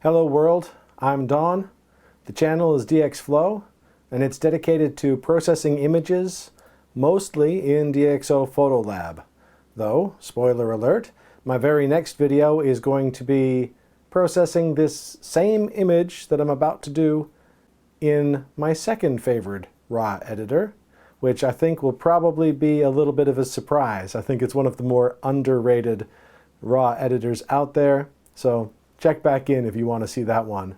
Hello world, I'm Don. The channel is DxFlow, and it's dedicated to processing images, mostly in DxO Photolab. Though, spoiler alert, my very next video is going to be processing this same image that I'm about to do in my second favorite RAW editor, which I think will probably be a little bit of a surprise. I think it's one of the more underrated RAW editors out there, so check back in if you want to see that one.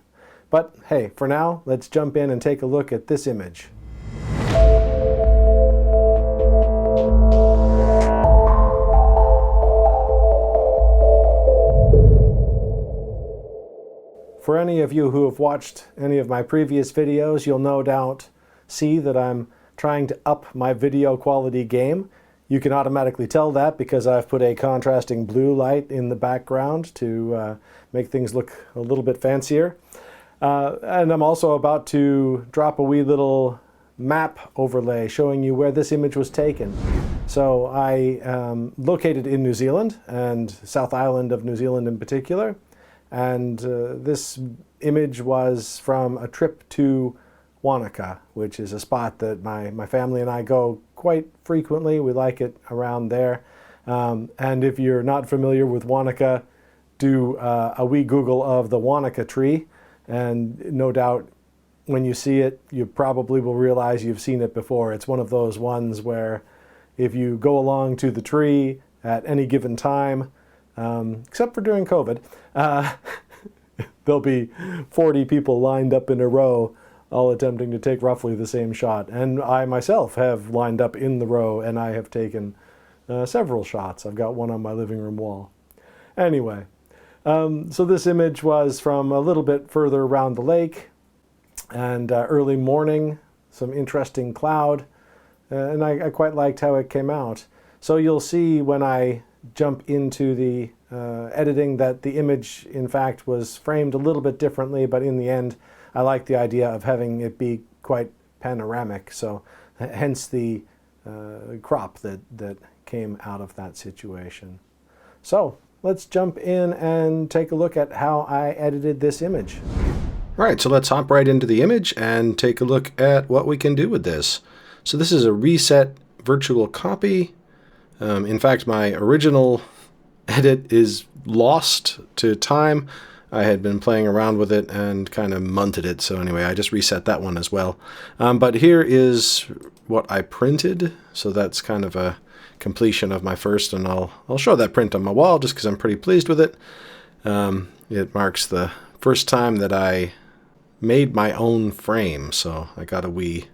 But hey, for now, let's jump in and take a look at this image. For any of you who have watched any of my previous videos, you'll no doubt see that I'm trying to up my video quality game. You can automatically tell that because I've put a contrasting blue light in the background to make things look a little bit fancier. And I'm also about to drop a wee little map overlay showing you where this image was taken. So I am located in New Zealand, and South Island of New Zealand in particular. And this image was from a trip to Wanaka, which is a spot that my family and I go quite frequently. We like it around there. And if you're not familiar with Wanaka, do a wee Google of the Wanaka tree, and no doubt when you see it, you probably will realize you've seen it before. It's one of those ones where if you go along to the tree at any given time, except for during COVID, there'll be 40 people lined up in a row, all attempting to take roughly the same shot. And I myself have lined up in the row, and I have taken several shots. I've got one on my living room wall. Anyway, so this image was from a little bit further around the lake, and early morning, some interesting cloud, and I quite liked how it came out. So you'll see when I jump into the editing that the image, in fact, was framed a little bit differently, but in the end, I like the idea of having it be quite panoramic, so hence the crop that came out of that situation. So let's jump in and take a look at how I edited this image. Right, so let's hop right into the image and take a look at what we can do with this. So this is a reset virtual copy. In fact, my original edit is lost to time. I had been playing around with it and kind of munted it, so anyway, I just reset that one as well. But here is what I printed, so that's kind of a completion of my first, and I'll show that print on my wall just because I'm pretty pleased with it. It marks the first time that I made my own frame, so I got a wee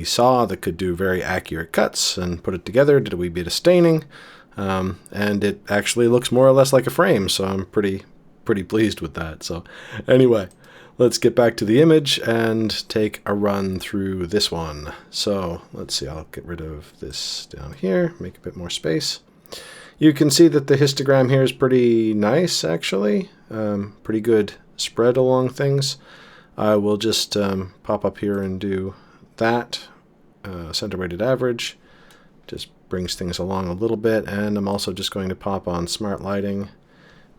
saw that could do very accurate cuts and put it together, did a wee bit of staining. And it actually looks more or less like a frame, so I'm pretty pleased with that. So anyway, let's get back to the image and take a run through this one. So let's see, I'll get rid of this down here, make a bit more space. You can see that the histogram here is pretty nice, actually. Pretty good spread along things. I will just pop up here and do that, center weighted average. Just brings things along a little bit, and I'm also just going to pop on smart lighting,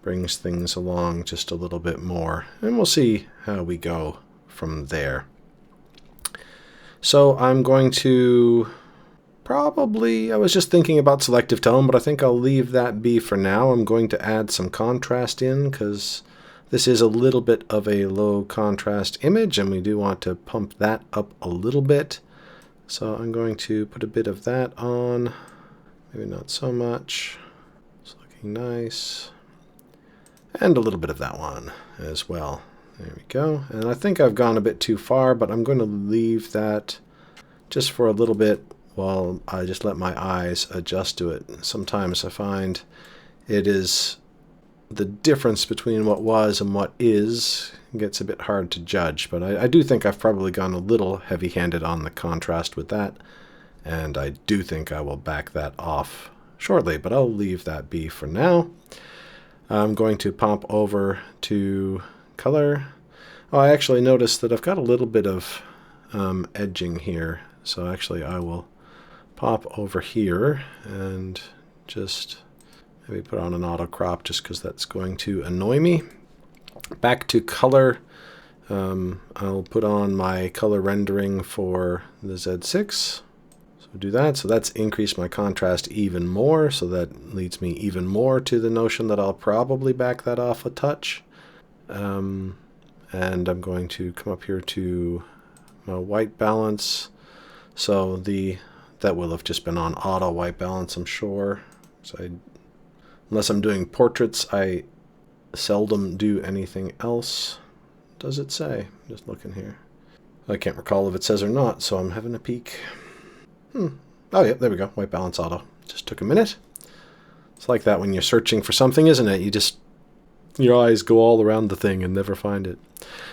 brings things along just a little bit more, and we'll see how we go from there. So I'm going to probably, I was just thinking about selective tone, but I think I'll leave that be for now. I'm going to add some contrast in because this is a little bit of a low contrast image, and we do want to pump that up a little bit. So I'm going to put a bit of that on, maybe not so much. It's looking nice. And a little bit of that one as well. There we go. And I think I've gone a bit too far, but I'm going to leave that just for a little bit while I just let my eyes adjust to it. Sometimes I find it is the difference between what was and what is gets a bit hard to judge, but I do think I've probably gone a little heavy-handed on the contrast with that, and I do think I will back that off shortly, but I'll leave that be for now. I'm going to pop over to color. Oh, I actually noticed that I've got a little bit of edging here, so actually I will pop over here and just maybe put on an auto crop just because that's going to annoy me. Back to color. I'll put on my color rendering for the Z6. So do that. So that's increased my contrast even more. So that leads me even more to the notion that I'll probably back that off a touch. And I'm going to come up here to my white balance. So that will have just been on auto white balance, I'm sure. So unless I'm doing portraits, I seldom do anything else. Does it say? Just looking here. I can't recall if it says or not, so I'm having a peek. Oh yeah, there we go. White balance auto. Just took a minute. It's like that when you're searching for something, isn't it? Your eyes go all around the thing and never find it.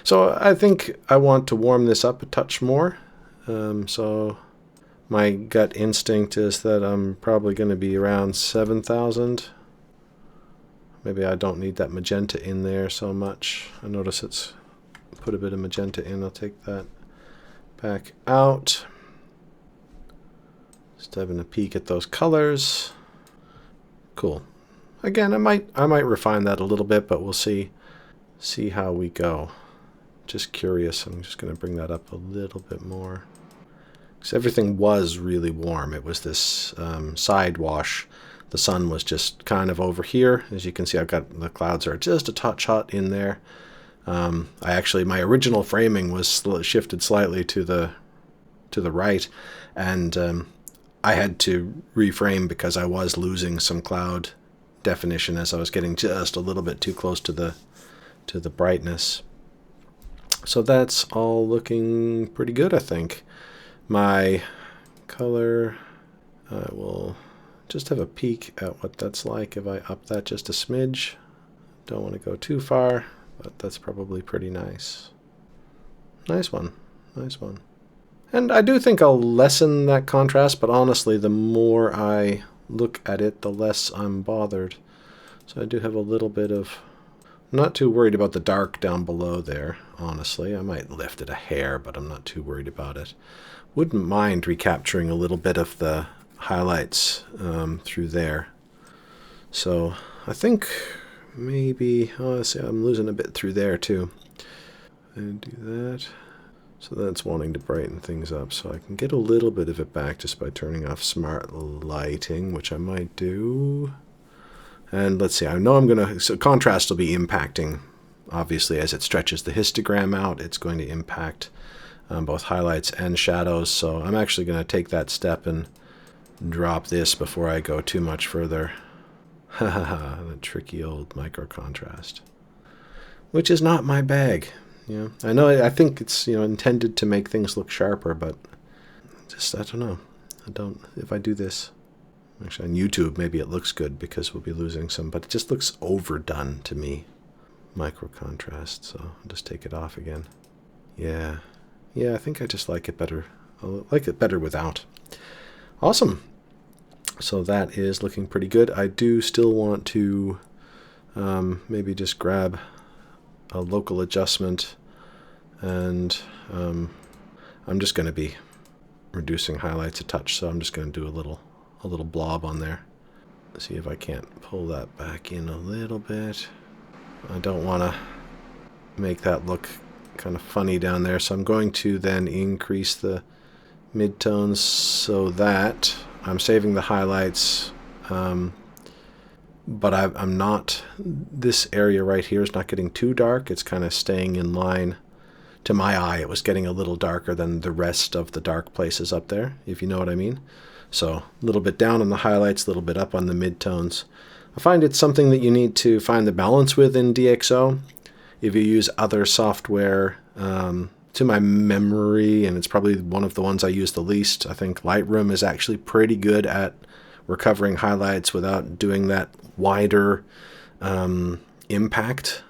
So I think I want to warm this up a touch more. So my gut instinct is that I'm probably going to be around 7,000. Maybe I don't need that magenta in there so much. I notice it's put a bit of magenta in. I'll take that back out. Just having a peek at those colors. Cool. Again, I might refine that a little bit, but we'll see how we go. Just curious. I'm just going to bring that up a little bit more. Because everything was really warm. It was this side wash. The sun was just kind of over here. As you can see, I've got the clouds are just a touch hot in there. My original framing was shifted slightly to the right, and I had to reframe because I was losing some cloud definition as I was getting just a little bit too close to the brightness. So that's all looking pretty good, I think. My color, I will just have a peek at what that's like if I up that just a smidge. Don't want to go too far, but that's probably pretty nice. Nice one. Nice one. And I do think I'll lessen that contrast, but honestly, the more I look at it, the less I'm bothered. So I do have a little bit of... I'm not too worried about the dark down below there, honestly. I might lift it a hair, but I'm not too worried about it. Wouldn't mind recapturing a little bit of the highlights through there. So I think maybe... Oh, see, I'm losing a bit through there too. And do that. So that's wanting to brighten things up, so I can get a little bit of it back just by turning off smart lighting, which I might do. And let's see, I know I'm going to... So contrast will be impacting, obviously, as it stretches the histogram out. It's going to impact both highlights and shadows, so I'm actually going to take that step and drop this before I go too much further. Haha, that tricky old micro contrast. Which is not my bag. Yeah, I think it's intended to make things look sharper, but I don't know. If I do this, actually on YouTube maybe it looks good because we'll be losing some, but it just looks overdone to me. Micro contrast, so I'll just take it off again. Yeah, I think I just like it better. I like it better without. Awesome. So that is looking pretty good. I do still want to maybe just grab a local adjustment, and I'm just going to be reducing highlights a touch, so I'm just going to do a little blob on there. See if I can't pull that back in a little bit. I don't want to make that look kind of funny down there, so I'm going to then increase the midtones so that I'm saving the highlights, but I'm not, this area right here is not getting too dark. It's kind of staying in line. To my eye, it was getting a little darker than the rest of the dark places up there, if you know what I mean. So a little bit down on the highlights, a little bit up on the midtones. I find it's something that you need to find the balance with in DxO. If you use other software, to my memory, and it's probably one of the ones I use the least, I think Lightroom is actually pretty good at recovering highlights without doing that wider impact.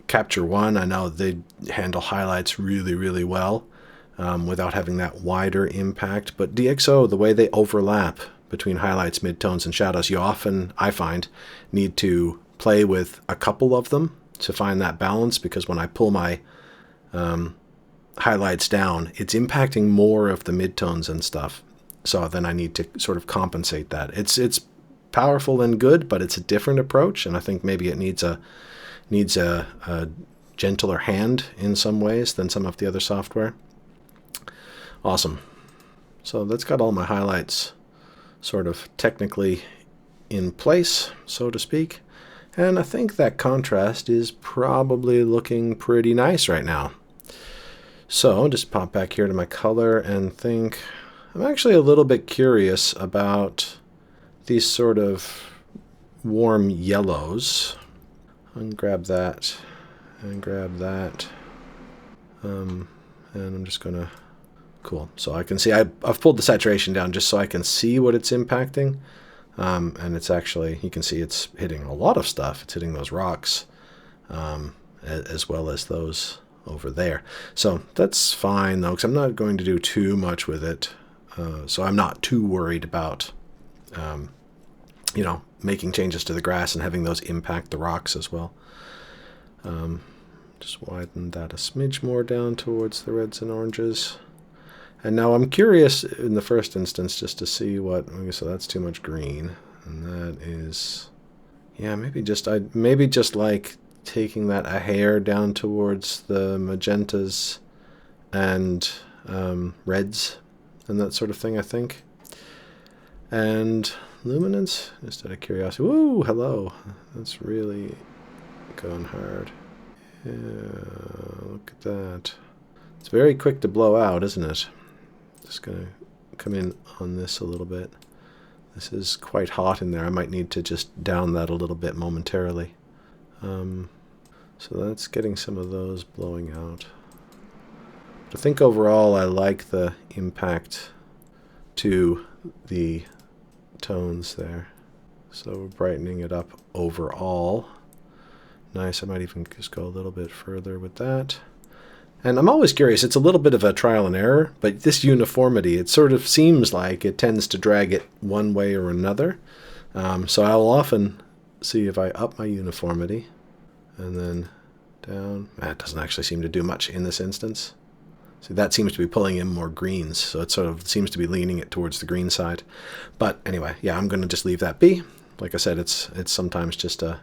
Capture One, I know they handle highlights really, really well without having that wider impact. But DxO, the way they overlap between highlights, midtones, and shadows, you often, I find, need to play with a couple of them to find that balance, because when I pull my highlights down, it's impacting more of the midtones and stuff. So then I need to sort of compensate that. It's powerful and good, but it's a different approach, and I think maybe it needs a needs a gentler hand in some ways than some of the other software. Awesome. So that's got all my highlights sort of technically in place, so to speak. And I think that contrast is probably looking pretty nice right now. So I'll just pop back here to my color and think, I'm actually a little bit curious about these sort of warm yellows. And grab that and grab that. And I'm just going to, cool. So I can see, I've pulled the saturation down just so I can see what it's impacting. And it's actually, you can see it's hitting a lot of stuff. It's hitting those rocks, as well as those over there. So that's fine though, because I'm not going to do too much with it. So I'm not too worried about, making changes to the grass and having those impact the rocks as well. Just widen that a smidge more down towards the reds and oranges. And now I'm curious in the first instance just to see what, okay, so that's too much green. And that is, yeah, maybe just like taking that a hair down towards the magentas and reds and that sort of thing, I think. And luminance, just out of curiosity. Woo, hello. That's really going hard. Yeah, look at that. It's very quick to blow out, isn't it? Just going to come in on this a little bit. This is quite hot in there. I might need to just down that a little bit momentarily. So that's getting some of those blowing out. But I think overall I like the impact to the tones there. So we're brightening it up overall. Nice. I might even just go a little bit further with that. And I'm always curious, it's a little bit of a trial and error, but this uniformity, it sort of seems like it tends to drag it one way or another. So I'll often see if I up my uniformity and then down. That doesn't actually seem to do much in this instance. See, that seems to be pulling in more greens, so it sort of seems to be leaning it towards the green side. But anyway, yeah, I'm going to just leave that be. Like I said, it's sometimes just a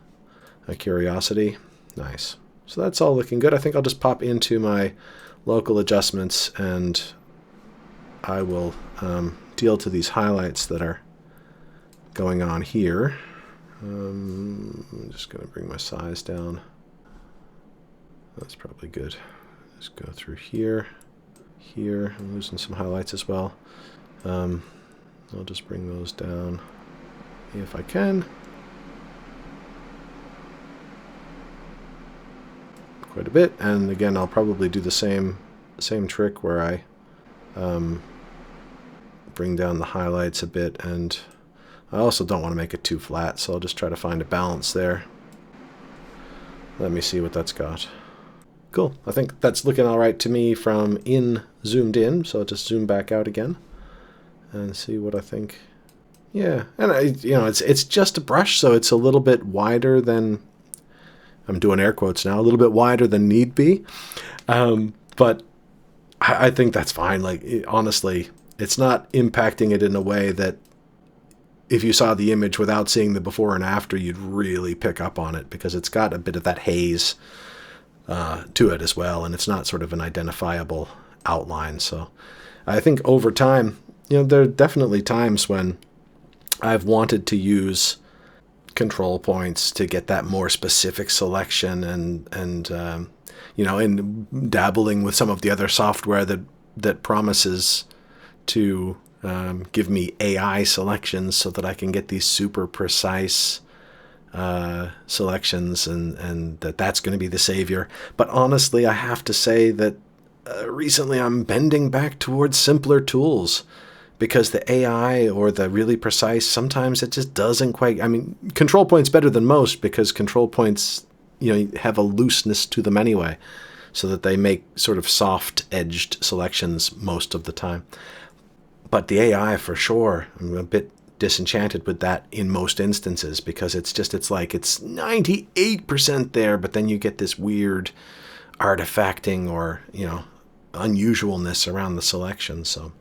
curiosity. Nice. So that's all looking good. I think I'll just pop into my local adjustments and I will deal to these highlights that are going on here. I'm just going to bring my size down. That's probably good. Just go through here, here. I'm losing some highlights as well. I'll just bring those down if I can. Quite a bit, and again I'll probably do the same trick where I bring down the highlights a bit, and I also don't want to make it too flat, so I'll just try to find a balance there. Let me see what that's got. Cool. I think that's looking all right to me from zoomed in, so I'll just zoom back out again and see what I think. Yeah, and it's just a brush, so it's a little bit wider than, I'm doing air quotes now, a little bit wider than need be. But I think that's fine. Like, honestly, it's not impacting it in a way that if you saw the image without seeing the before and after, you'd really pick up on it, because it's got a bit of that haze to it as well, and it's not sort of an identifiable outline. So I think over time, there are definitely times when I've wanted to use control points to get that more specific selection, and dabbling with some of the other software that promises to give me AI selections so that I can get these super precise selections, and that's going to be the savior. But honestly, I have to say that recently I'm bending back towards simpler tools, because the AI or the really precise, sometimes it just doesn't quite, control points better than most, because control points, have a looseness to them anyway, so that they make sort of soft-edged selections most of the time. But the AI, for sure, I'm a bit disenchanted with that in most instances, because it's 98% there, but then you get this weird artifacting or, unusualness around the selection. So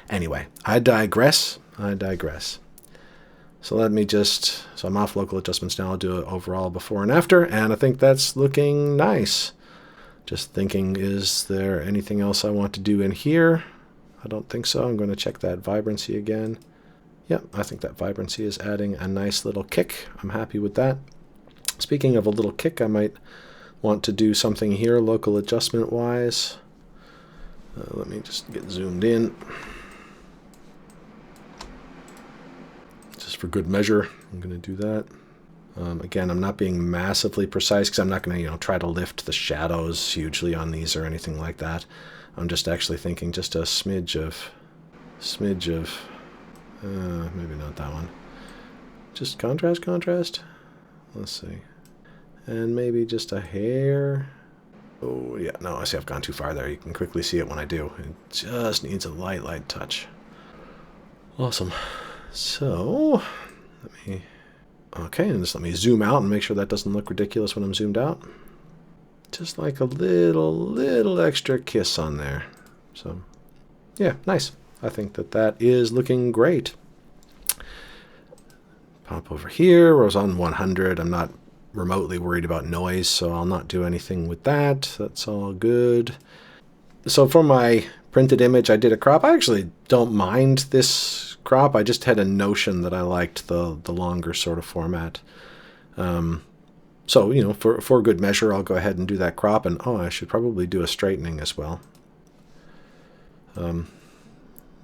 anyway, I digress. So let me just, so I'm off local adjustments now. I'll do it overall before and after, and I think that's looking nice. Just thinking, is there anything else I want to do in here? I don't think so. I'm going to check that vibrancy again. Yep, I think that vibrancy is adding a nice little kick. I'm happy with that. Speaking of a little kick, I might want to do something here local adjustment wise. Let me just get zoomed in. Just for good measure, I'm going to do that. Again, I'm not being massively precise because I'm not going to, try to lift the shadows hugely on these or anything like that. I'm just actually thinking just a smidge of, maybe not that one. Just contrast. Let's see. And maybe just a hair. Oh, yeah, no, I see I've gone too far there. You can quickly see it when I do. It just needs a light touch. Awesome. So, okay, and just let me zoom out and make sure that doesn't look ridiculous when I'm zoomed out. Just like a little extra kiss on there. So, yeah, nice. I think that is looking great. Pop over here, where I was on 100. I'm not remotely worried about noise, so I'll not do anything with that. That's all good. So for my printed image, I did a crop. I actually don't mind this crop. I just had a notion that I liked the longer sort of format. So, for good measure, I'll go ahead and do that crop. And, I should probably do a straightening as well.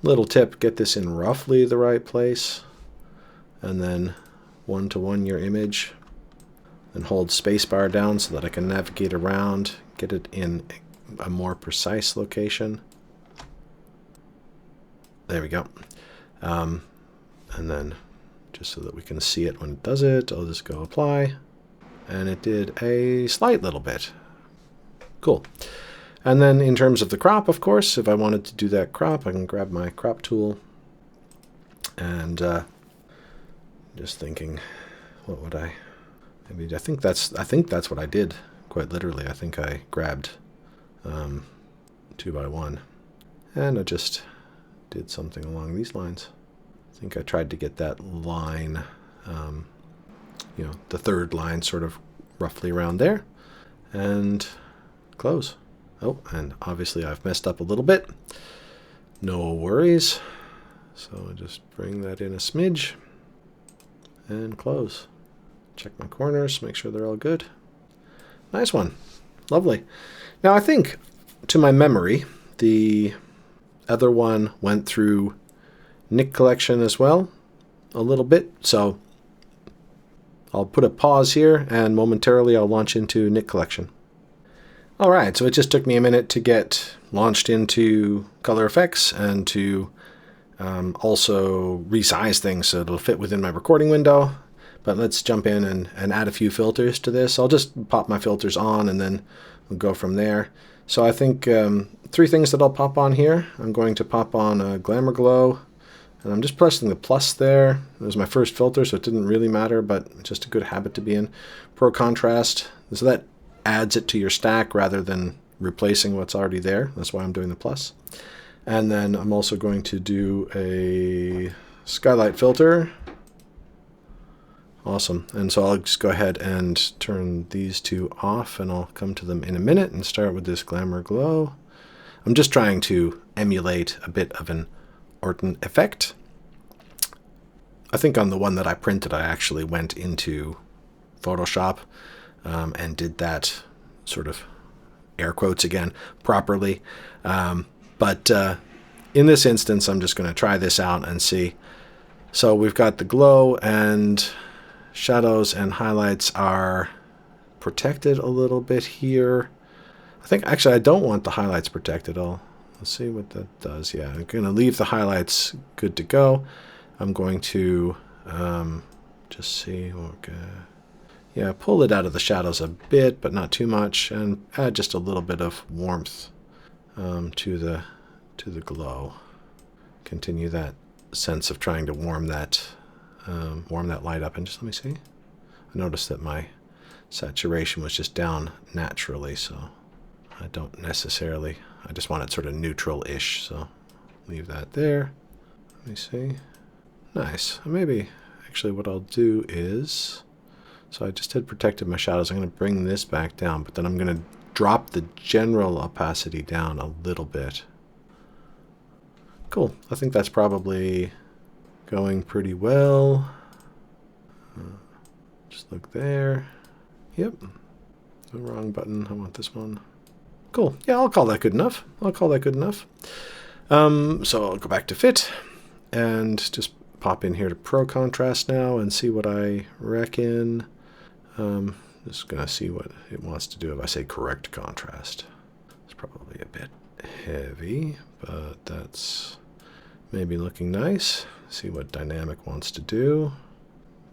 Little tip, get this in roughly the right place. And then 1-to-1 your image. And hold spacebar down so that I can navigate around, get it in a more precise location. There we go. And then just so that we can see it when it does it, I'll just go apply. And it did a slight little bit. Cool. And then in terms of the crop, of course, if I wanted to do that crop, I can grab my crop tool. And just thinking, what would I... Maybe I think that's what I did, quite literally. I think I grabbed 2x1, and I just did something along these lines. I think I tried to get that line, the third line sort of roughly around there, and close. Oh, and obviously I've messed up a little bit. No worries. So I just bring that in a smidge, and close. Check my corners, make sure they're all good. Nice one. Lovely. Now I think, to my memory, the other one went through Nik Collection as well, a little bit. So I'll put a pause here, and momentarily I'll launch into Nik Collection. All right, so it just took me a minute to get launched into Color Efex and to also resize things so it'll fit within my recording window. But let's jump in and add a few filters to this. I'll just pop my filters on and then we'll go from there. So I think 3 things that I'll pop on here. I'm going to pop on a Glamour Glow, and I'm just pressing the plus there. It was my first filter, so it didn't really matter, but it's just a good habit to be in. Pro Contrast, so that adds it to your stack rather than replacing what's already there. That's why I'm doing the plus. And then I'm also going to do a Skylight filter. Awesome. And so I'll just go ahead and turn these 2 off, and I'll come to them in a minute and start with this Glamour Glow. I'm just trying to emulate a bit of an Orton effect. I think on the one that I printed, I actually went into Photoshop and did that sort of air quotes again properly. But in this instance, I'm just going to try this out and see. So we've got the glow, and shadows and highlights are protected a little bit here. I think actually I don't want the highlights protected. Let's see what that does. Yeah, I'm going to leave the highlights good to go. I'm going to just see. Okay. Yeah, pull it out of the shadows a bit, but not too much, and add just a little bit of warmth to the glow. Continue that sense of trying to warm that light up. And just let me see. I noticed that my saturation was just down naturally, so I don't necessarily, I just want it sort of neutral-ish, so leave that there. Let me see. Nice. Maybe Actually, what I'll do is, so I just had protected my shadows. I'm going to bring this back down, but then I'm going to drop the general opacity down a little bit. Cool. I think that's probably going pretty well. Just look there. Yep. The wrong button. I want this one. Cool. Yeah, I'll call that good enough. I'll call that good enough. So I'll go back to fit and just pop in here to Pro Contrast now and see what I reckon. Just going to see what it wants to do if I say correct contrast. It's probably a bit heavy, but that's maybe looking nice. See what dynamic wants to do.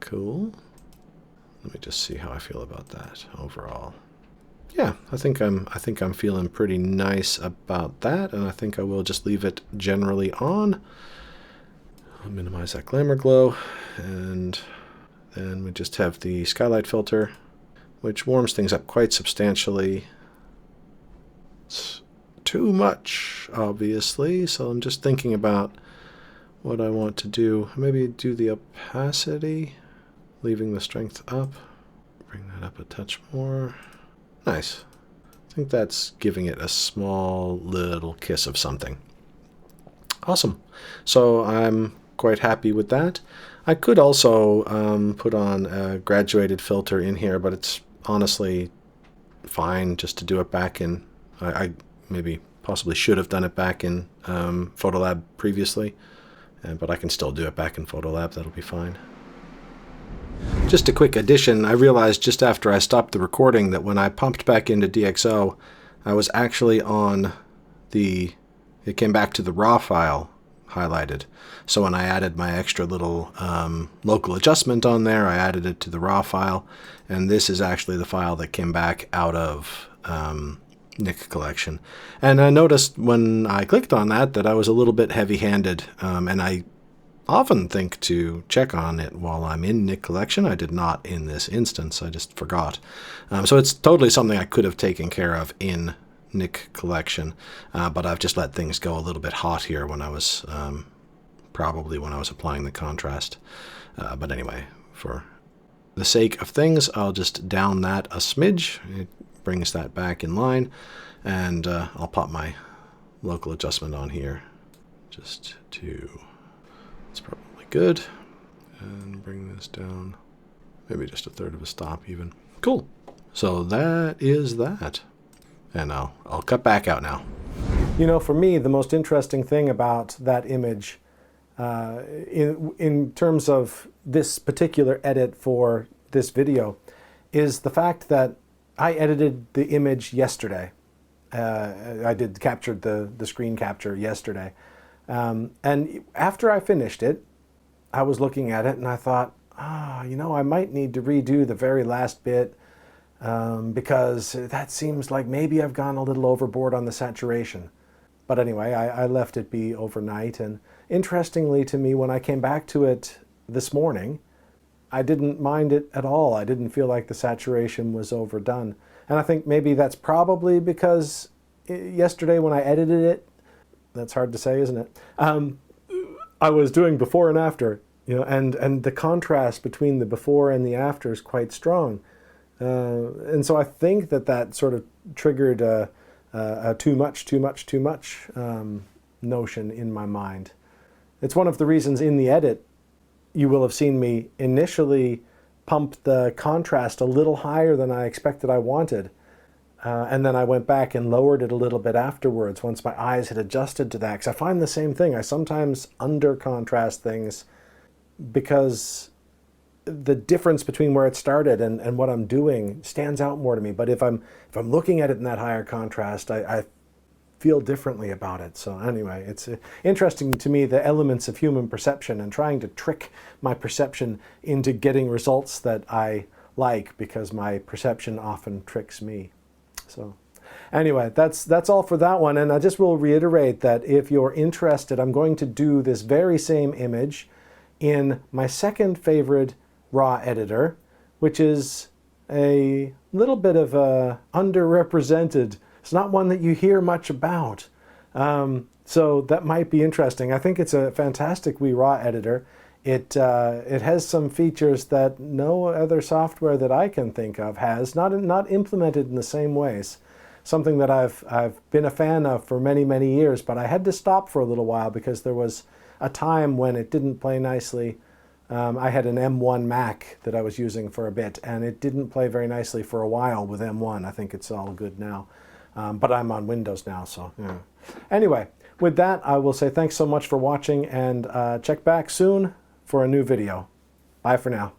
Cool. Let me just see how I feel about that overall. Yeah, I think I'm feeling pretty nice about that, and I think I will just leave it generally on. I'll minimize that glamour glow, and then we just have the skylight filter, which warms things up quite substantially. It's too much, obviously, so I'm just thinking about what I want to do. Maybe do the opacity, leaving the strength up. Bring that up a touch more. Nice. I think that's giving it a small little kiss of something. Awesome. So I'm quite happy with that. I could also put on a graduated filter in here, but it's honestly fine just to do it back in. I maybe possibly should have done it back in Photolab previously, but I can still do it back in Photolab. That'll be fine. Just a quick addition, I realized just after I stopped the recording that when I pumped back into DxO, I was actually on it came back to the raw file highlighted. So when I added my extra little local adjustment on there, I added it to the raw file, and this is actually the file that came back out of Nik Collection. And I noticed when I clicked on that I was a little bit heavy-handed, and I often think to check on it while I'm in Nik Collection. I did not in this instance. I just forgot. So it's totally something I could have taken care of in Nik Collection, but I've just let things go a little bit hot here when I was probably when I was applying the contrast. But anyway, for the sake of things, I'll just down that a smidge. It brings that back in line, and I'll pop my local adjustment on here just to... It's probably good. And bring this down, maybe just a third of a stop even. Cool. So that is that. And I'll cut back out now. You know, for me, the most interesting thing about that image, in terms of this particular edit for this video, is the fact that I edited the image yesterday. I captured the screen capture yesterday. And after I finished it, I was looking at it and I thought, you know, I might need to redo the very last bit because that seems like maybe I've gone a little overboard on the saturation. But anyway, I left it be overnight, and interestingly to me, when I came back to it this morning, I didn't mind it at all. I didn't feel like the saturation was overdone. And I think maybe that's probably because yesterday when I edited it, that's hard to say, isn't it? I was doing before and after, you know, and the contrast between the before and the after is quite strong. And so I think that sort of triggered a too much notion in my mind. It's one of the reasons in the edit you will have seen me initially pump the contrast a little higher than I expected I wanted. And then I went back and lowered it a little bit afterwards once my eyes had adjusted to that. Because I find the same thing. I sometimes under-contrast things because the difference between where it started and what I'm doing stands out more to me. But if I'm looking at it in that higher contrast, I feel differently about it. So anyway, it's interesting to me, the elements of human perception and trying to trick my perception into getting results that I like, because my perception often tricks me. So anyway, that's all for that one. And I just will reiterate that if you're interested, I'm going to do this very same image in my second favorite raw editor, which is a little bit of a underrepresented. It's not one that you hear much about. So that might be interesting. I think it's a fantastic wee raw editor. It has some features that no other software that I can think of has, not implemented in the same ways. Something that I've been a fan of for many, many years, but I had to stop for a little while because there was a time when it didn't play nicely. I had an M1 Mac that I was using for a bit, and it didn't play very nicely for a while with M1. I think it's all good now. But I'm on Windows now, so yeah. Anyway, with that, I will say thanks so much for watching, and check back soon for a new video. Bye for now.